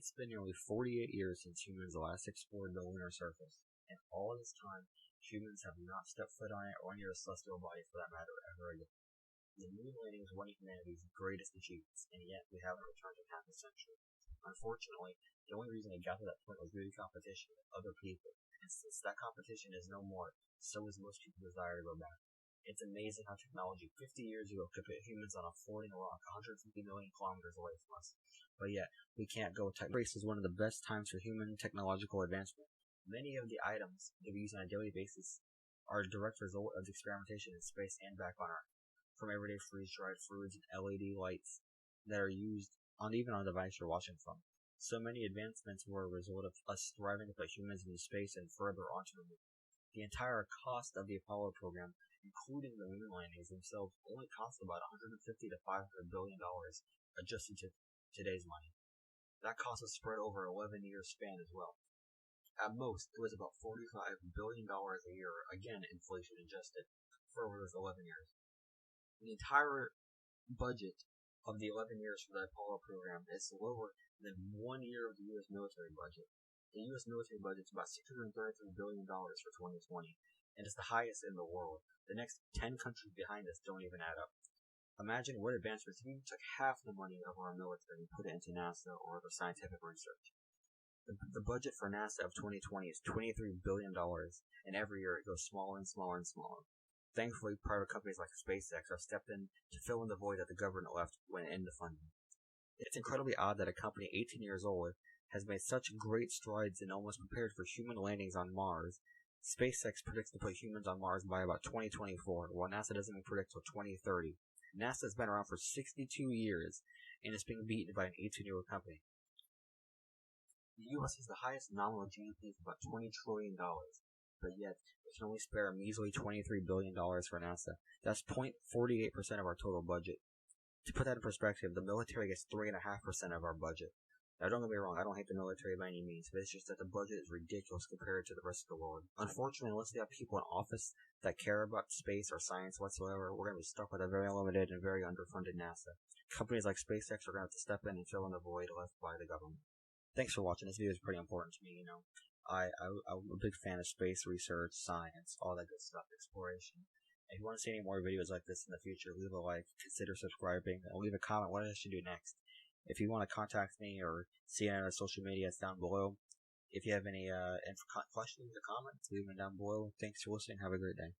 It's been nearly 48 years since humans last explored the lunar surface, and all this time, humans have not stepped foot on it or any other celestial body for that matter ever again. The moon landing is one of humanity's greatest achievements, and yet we haven't returned in half a century. Unfortunately, the only reason it got to that point was due to competition with other people, and since that competition is no more, so is most people's desire to go back. It's amazing how technology 50 years ago could put humans on a floating rock 150 million kilometers away from us. But yet, we can't go. Space is one of the best times for human technological advancement. Many of the items that we use on a daily basis are a direct result of experimentation in space and back on Earth. From everyday freeze-dried foods and LED lights that are used even on the device you're watching from. So many advancements were a result of us striving to put humans into space and further onto the moon. The entire cost of the Apollo program, including the moon landings themselves, only cost about $150 to $500 billion, adjusted to today's money. That cost was spread over an 11-year span as well. At most, it was about $45 billion a year, again inflation adjusted, for over those 11 years. The entire budget of the 11 years for the Apollo program is lower than 1 year of the U.S. military budget. The U.S. military budget is about $633 billion for 2020, and it's the highest in the world. The next 10 countries behind us don't even add up. Imagine what advancements if we took half the money of our military and put it into NASA or other scientific research. The budget for NASA of 2020 is $23 billion, and every year it goes smaller and smaller and smaller. Thankfully, private companies like SpaceX have stepped in to fill in the void that the government left when it ended the funding. It's incredibly odd that a company 18 years old has made such great strides and almost prepared for human landings on Mars. SpaceX predicts to put humans on Mars by about 2024, while NASA doesn't even predict till 2030. NASA has been around for 62 years, and it's being beaten by an 18-year-old company. The U.S. has the highest nominal GDP of about $20 trillion, but yet we can only spare a measly $23 billion for NASA. That's 0.48% of our total budget. To put that in perspective, the military gets 3.5% of our budget. Now, don't get me wrong, I don't hate the military by any means, but it's just that the budget is ridiculous compared to the rest of the world. Unfortunately, unless we have people in office that care about space or science whatsoever, we're going to be stuck with a very limited and very underfunded NASA. Companies like SpaceX are going to have to step in and fill in the void left by the government. Thanks for watching. This video is pretty important to me, I'm a big fan of space research, science, all that good stuff, exploration. If you want to see any more videos like this in the future, leave a like, consider subscribing, and leave a comment what I should do next. If you want to contact me or see any other social media, it's down below. If you have any questions or comments, leave them down below. Thanks for listening. Have a great day.